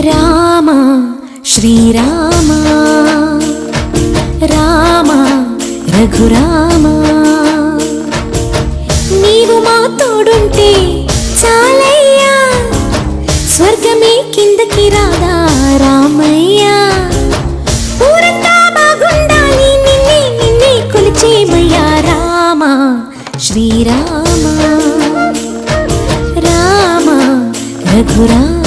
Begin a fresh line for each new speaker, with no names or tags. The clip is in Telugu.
రామ శ్రీరామ రామ రఘురామ నీవు మా తోడుంటే చాలయ్యా స్వర్గమే కిందకి రాదా రామయ్యా ఊరంతా బాగుండాలి నిన్నే నిన్నే కొలిచేమయ్యా రామ శ్రీరామ రామ రఘురామ